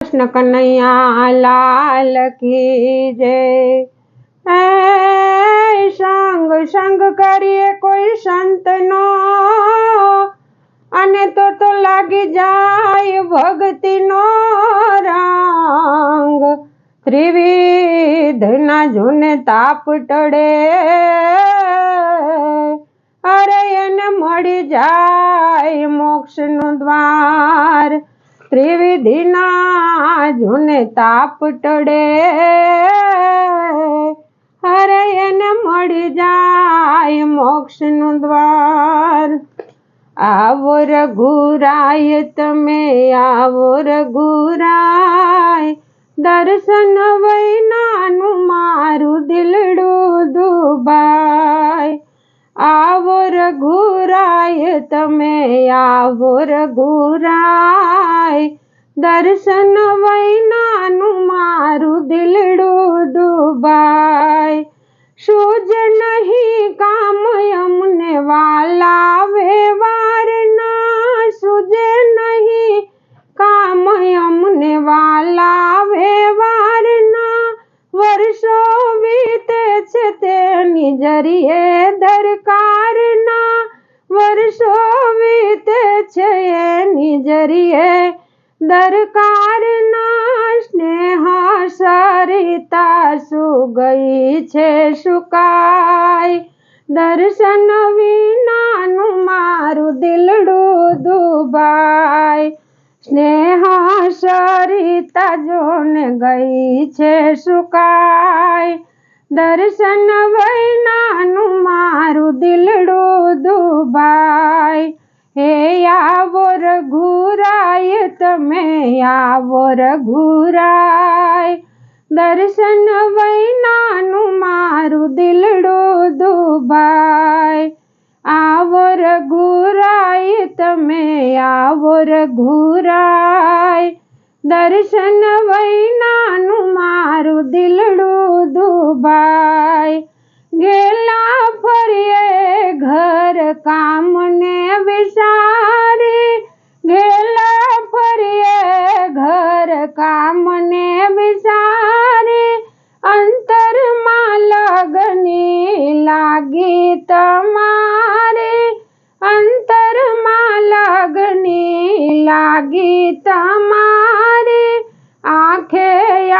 કૃષ્ણ કનૈયા લાલ કી જય। સંગ સંગ કરીએ કોઈ સંતનો અને તો લાગી જાય ભક્તિનો રંગ। ત્રિવિધના જોને તાપ ટળે, અરે એને મળી જાય મોક્ષનું દ્વાર। ત્રિવિધના જોને તાપ ટળે, અરે એને મળી જાય મોક્ષનું દ્વાર। આવો રઘુરાય તમે આવો રઘુરાય, દર્શન વૈનાનું મારું દિલડું દુભાય। આવો રઘુરાય તમે આવો રઘુરાય, દર્શન વૈનાનું મારું દિલડું દુભાય। સૂજ નહીં કામ અમને વાલા વ્યવહારના, સૂજે નહીં કામ અમને વાલા વ્યવહારના। વર્ષો વીતે છે તેની જરીએ દરકારના, વર્ષો વીતે છે એની જરીએ દરકારના। સ્નેહ સરિતા શું ગઈ છે સુકાય, દર્શન વિનાનું મારું દિલડું દુભાય। સ્નેહ સરિતા જોને ગઈ છે સુકાય, દર્શન વિનાનું મારું દિલડું દુભાય। હે આવો રઘુરાય તમે આવો રઘુરાય, દર્શન વિનાનું મારું દિલડું દુભાય। આવો રઘુરાય તમે આવો રઘુરાય, દર્શન વિનાનું મારું દિલડું દુભાય। ગેલા ફરીએ ઘર કામને વિસારે, ગેલા ફરીએ ઘર કામને વિસારે। અંતરમાં લગની લાગી તમારે, અંતરમાં લગની લાગી તમારે। આંખે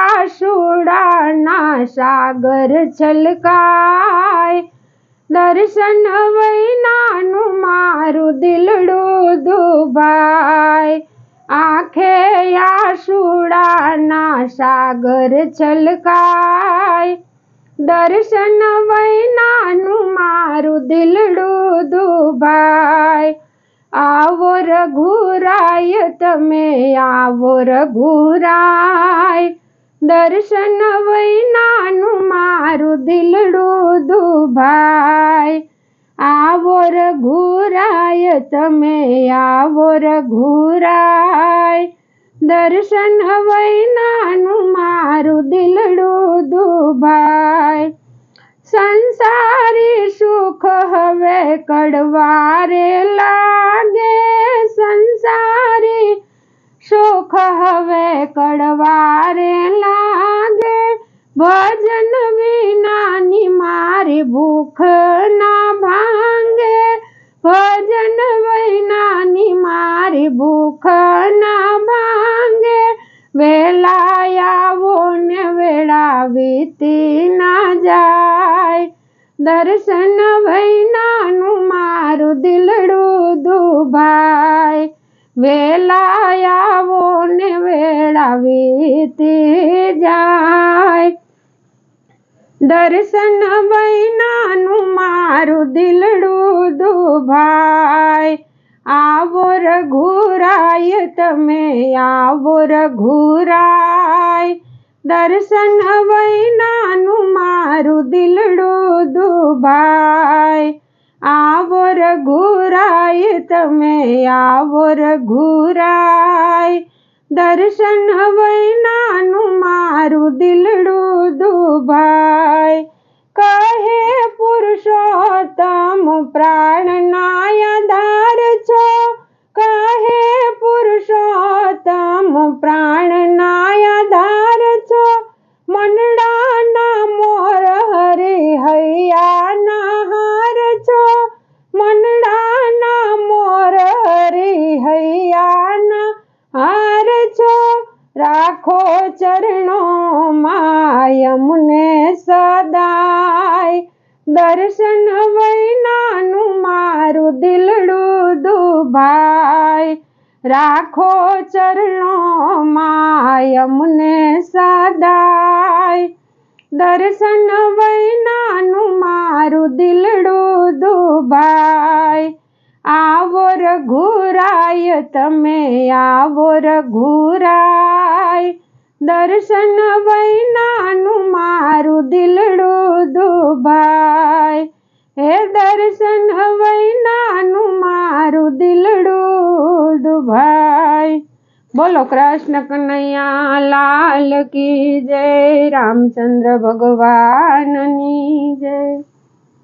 આંસુડાના સાગર છલકાય, દર્શન વિનાનું મારું દિલડું દુભાય। આંખે આંસુડાના સાગર છલકાય, દર્શન વિનાનું મારું દિલડું દુભાય। આવો રઘુરાય તમે આવો રઘુરાય, દર્શન વિનાનું મારું દિલડું દુભાય। આવો રઘુરાય તમે આવો રઘુરાય, દર્શન વિનાનું મારું દિલડું દુભાય। સંસારી સુખ હવે કડવારે લાગે, સંસારી સુખ હવે કડવારે લાગે। ભજન વિનાની મારી ભૂખ ના ભાંગે, ભજન વિનાની મારી ભૂખ ના ભાંગે। વેલા આવો ને વેળા વીતી ના જાય, દર્શન વિનાનું મારું દિલડું દુભાય। વેલા આવો ને વેળા વીતી જાય, દર્શન વિનાનું મારું દિલડું દુભાય। આવો રઘુરાય તમે આવો રઘુરાય, દર્શન વિનાનું મારું દિલડું દુભાય। આવો રઘુરાય તમે આવો રઘુરાય, દર્શન વિનાનું મારું દિલડું દુભાય। કહે પુરુષોત્તમ પ્રાણના આધાર છો, કહે પુરુષોત્તમ પ્રાણના રાખો ચરણોમાં યમને સદાય દર્શન વૈનાનું મારું દિલડું દુભાય રાખો ચરણોમાં યમને સદાય દર્શન વૈનાનું મારું દિલડું દુભાય આવો રઘુરાય તમે આવો રઘુરાય દર્શન વૈનાનું મારું દિલડું દુભાય હે દર્શન વૈનાનું મારું દિલડું દુભાય બોલો કૃષ્ણ કનૈયા લાલ કી જય રામચંદ્ર ભગવાનની જય।